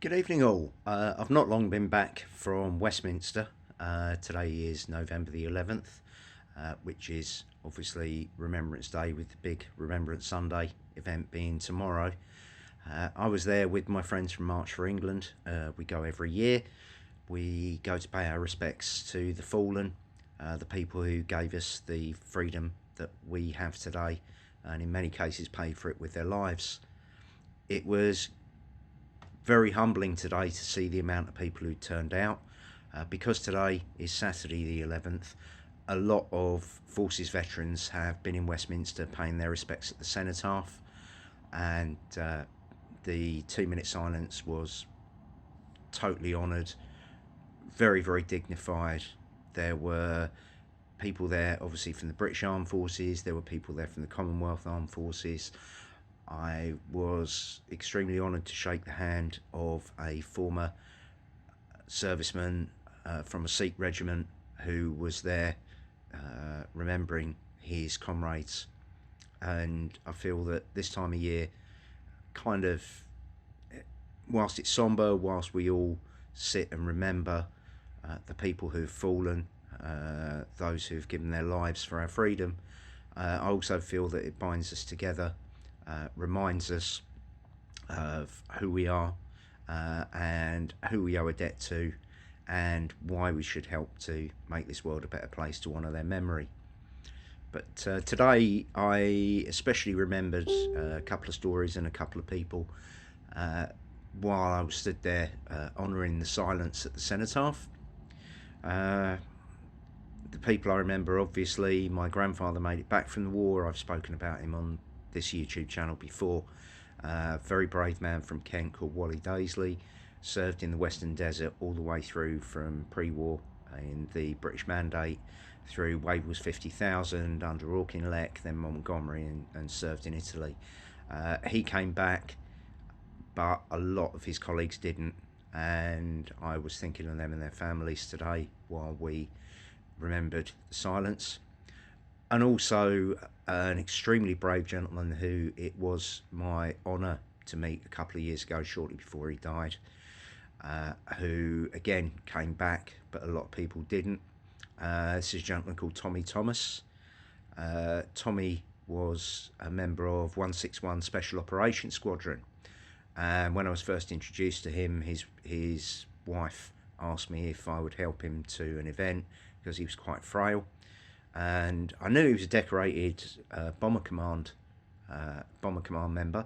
Good evening, all. I've not long been back from Westminster. Today is November the 11th, which is obviously Remembrance Day, with the big Remembrance Sunday event being tomorrow. I was there with my friends from March for England. We go every year. We go to pay our respects to the fallen, the people who gave us the freedom that we have today, and in many cases paid for it with their lives. It was very humbling today to see the amount of people who turned out. Because today is Saturday the 11th, a lot of Forces veterans have been in Westminster paying their respects at the cenotaph, and the 2 minute silence was totally honoured, very, very dignified. There were people there obviously from the British Armed Forces, there were people there from the Commonwealth Armed Forces. I was extremely honoured to shake the hand of a former serviceman from a Sikh regiment who was there remembering his comrades. And I feel that this time of year, kind of, whilst it's sombre, whilst we all sit and remember the people who've fallen, those who've given their lives for our freedom, I also feel that it binds us together, reminds us of who we are, and who we owe a debt to, and why we should help to make this world a better place to honour their memory. But today I especially remembered a couple of stories and a couple of people while I was stood there honouring the silence at the cenotaph. The people I remember, obviously, my grandfather made it back from the war. I've spoken about him on this YouTube channel before. Very brave man from Kent called Wally Daisley, served in the Western Desert all the way through from pre-war in the British Mandate through Wavell's 50,000 under Auchinleck, then Montgomery, and served in Italy. He came back, but a lot of his colleagues didn't, and I was thinking of them and their families today while we remembered the silence. And also an extremely brave gentleman who it was my honour to meet a couple of years ago, shortly before he died, who again came back, but a lot of people didn't. This is a gentleman called Tommy Thomas. Tommy was a member of 161 Special Operations Squadron, and when I was first introduced to him, his wife asked me if I would help him to an event because he was quite frail. And I knew he was a decorated bomber command member,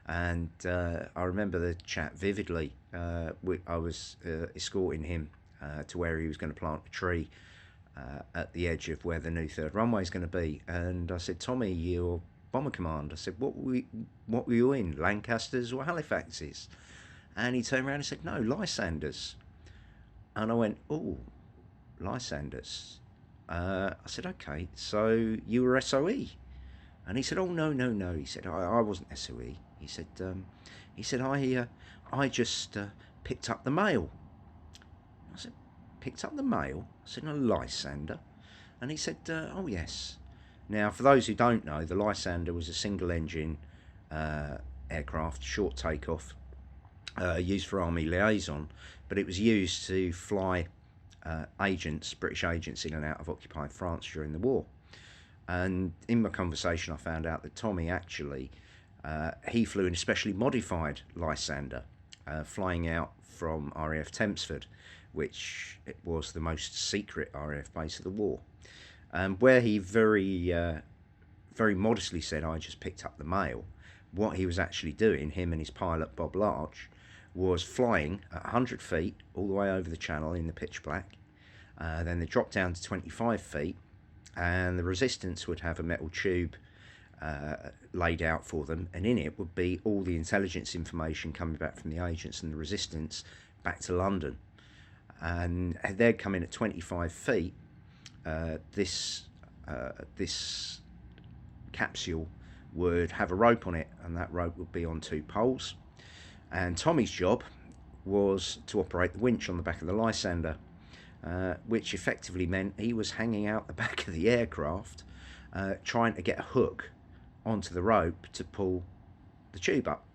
and I remember the chat vividly. I was escorting him to where he was going to plant a tree at the edge of where the new third runway is going to be, and I said, "Tommy, you're bomber command." I said, "What were you in, Lancasters or Halifaxes?" And he turned around and said, "No, Lysanders." And I went, "Oh, Lysanders." I said, "Okay, so you were SOE?" And he said, "Oh, no, no, no." He said, I wasn't SOE. He said, I just picked up the mail." I said, "Picked up the mail?" I said, "No, Lysander." And he said, "Oh, yes." Now, for those who don't know, the Lysander was a single engine aircraft, short takeoff, used for Army liaison, but it was used to fly British agents in and out of occupied France during the war. And in my conversation I found out that Tommy actually, he flew in a specially modified Lysander, flying out from RAF Tempsford, which it was the most secret RAF base of the war. Where he very modestly said, "I just picked up the mail," what he was actually doing, him and his pilot Bob Larch, was flying at 100 feet all the way over the channel in the pitch black. Then they dropped down to 25 feet, and the resistance would have a metal tube laid out for them, and in it would be all the intelligence information coming back from the agents and the resistance back to London. And they'd come in at 25 feet. This capsule would have a rope on it, and that rope would be on two poles. And Tommy's job was to operate the winch on the back of the Lysander, which effectively meant he was hanging out the back of the aircraft, trying to get a hook onto the rope to pull the tube up.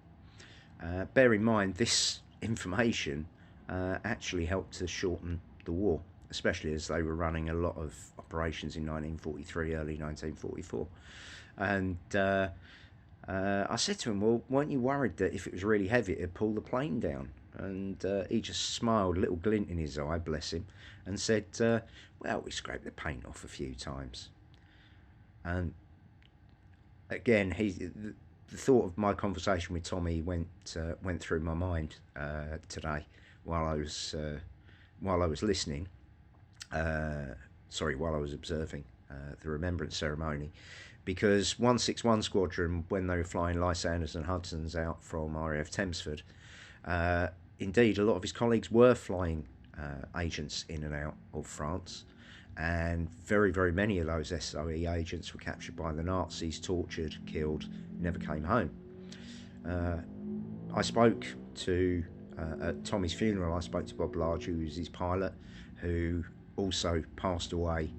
Bear in mind, this information actually helped to shorten the war, especially as they were running a lot of operations in 1943, early 1944. And I said to him, well, weren't you worried that if it was really heavy, it'd pull the plane down? And he just smiled, a little glint in his eye, bless him, and said, well, we scraped the paint off a few times. And again, the thought of my conversation with Tommy went through my mind today while I was listening. While I was observing the Remembrance ceremony, because 161 Squadron, when they were flying Lysanders and Hudsons out from RAF Thamesford, indeed a lot of his colleagues were flying agents in and out of France, and very, very many of those SOE agents were captured by the Nazis, tortured, killed, never came home. I spoke to, at Tommy's funeral, I spoke to Bob Large, who was his pilot, who also passed away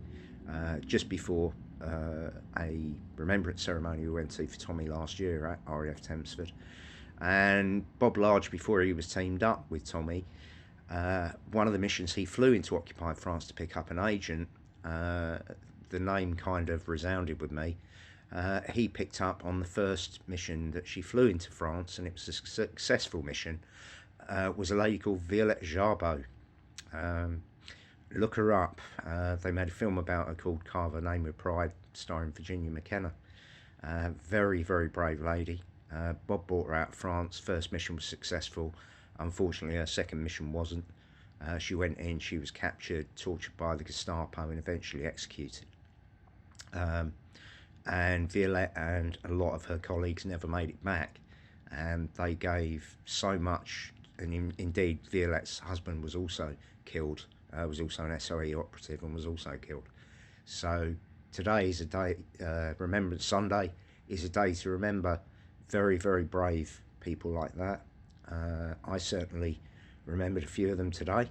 just before a remembrance ceremony we went to for Tommy last year at RAF Thamesford. And Bob Large, before he was teamed up with Tommy, one of the missions he flew into occupied France to pick up an agent, the name kind of resounded with me. He picked up on the first mission that she flew into France, and it was a successful mission, was a lady called Violette Jarbeau. Look her up. They made a film about her called Carve Her Name with Pride, starring Virginia McKenna. Very, very brave lady. Bob brought her out of France. First mission was successful. Unfortunately, her second mission wasn't. She went in, she was captured, tortured by the Gestapo, and eventually executed. And Violette and a lot of her colleagues never made it back. And they gave so much, and indeed Violette's husband was also killed, was also an SOE operative and was also killed. So today is a day, Remembrance Sunday is a day to remember very, very brave people like that. I certainly remembered a few of them today.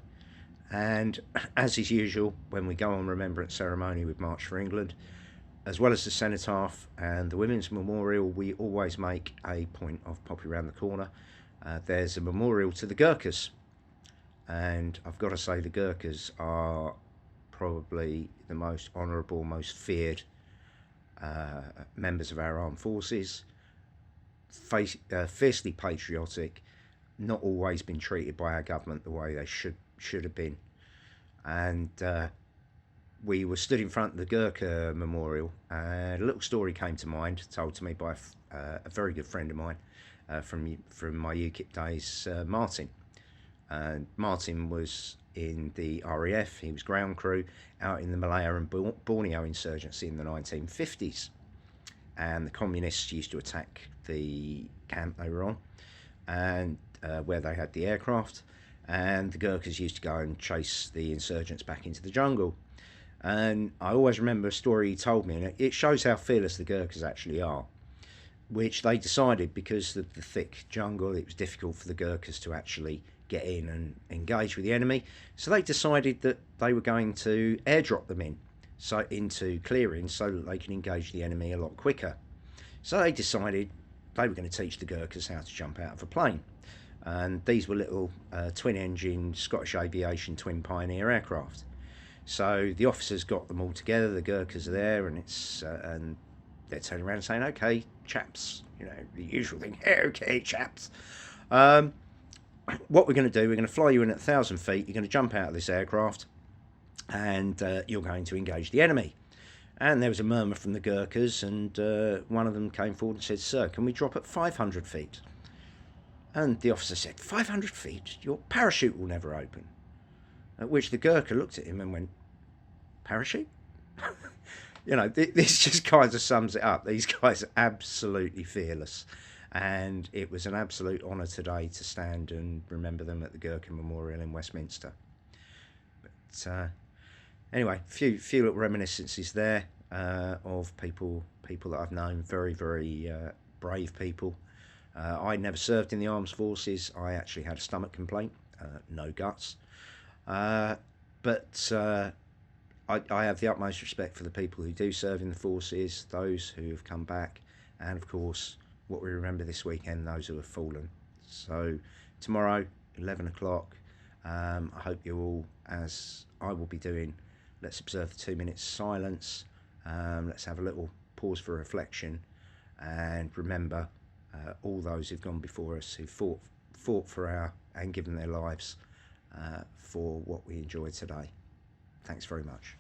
And as is usual, when we go on Remembrance Ceremony with March for England, as well as the Cenotaph and the Women's Memorial, we always make a point of popping around the corner. There's a memorial to the Gurkhas. And I've got to say, the Gurkhas are probably the most honourable, most feared members of our armed forces. Fiercely patriotic, not always been treated by our government the way they should have been. And we were stood in front of the Gurkha Memorial, and a little story came to mind, told to me by a very good friend of mine from my UKIP days, Martin. And Martin was in the RAF, he was ground crew out in the Malaya and Borneo insurgency in the 1950s. And the communists used to attack the camp they were on, and where they had the aircraft, and the Gurkhas used to go and chase the insurgents back into the jungle. And I always remember a story he told me, and it shows how fearless the Gurkhas actually are, which they decided, because of the thick jungle, it was difficult for the Gurkhas to actually get in and engage with the enemy. So they decided that they were going to airdrop them into clearings so that they can engage the enemy a lot quicker. So they decided they were going to teach the Gurkhas how to jump out of a plane. And these were little twin-engine Scottish Aviation twin Pioneer aircraft. So the officers got them all together, the Gurkhas are there, and and they're turning around and saying, okay, chaps, the usual thing, okay, chaps. What we're going to do, we're going to fly you in at 1,000 feet, you're going to jump out of this aircraft, and you're going to engage the enemy. And there was a murmur from the Gurkhas, and one of them came forward and said, sir, can we drop at 500 feet? And the officer said, 500 feet? Your parachute will never open. At which the Gurkha looked at him and went, parachute? This just kind of sums it up. These guys are absolutely fearless. And it was an absolute honour today to stand and remember them at the Gurkha Memorial in Westminster. But anyway, few little reminiscences there of people that I've known, very, very brave people. I never served in the armed forces. I actually had a stomach complaint, no guts. But I have the utmost respect for the people who do serve in the forces, those who have come back, and of course, what we remember this weekend, those who have fallen. So tomorrow, 11 o'clock. I hope you all, as I will be doing, let's observe the 2 minutes silence. Let's have a little pause for reflection and remember all those who've gone before us, who fought for our and given their lives for what we enjoy today. Thanks very much.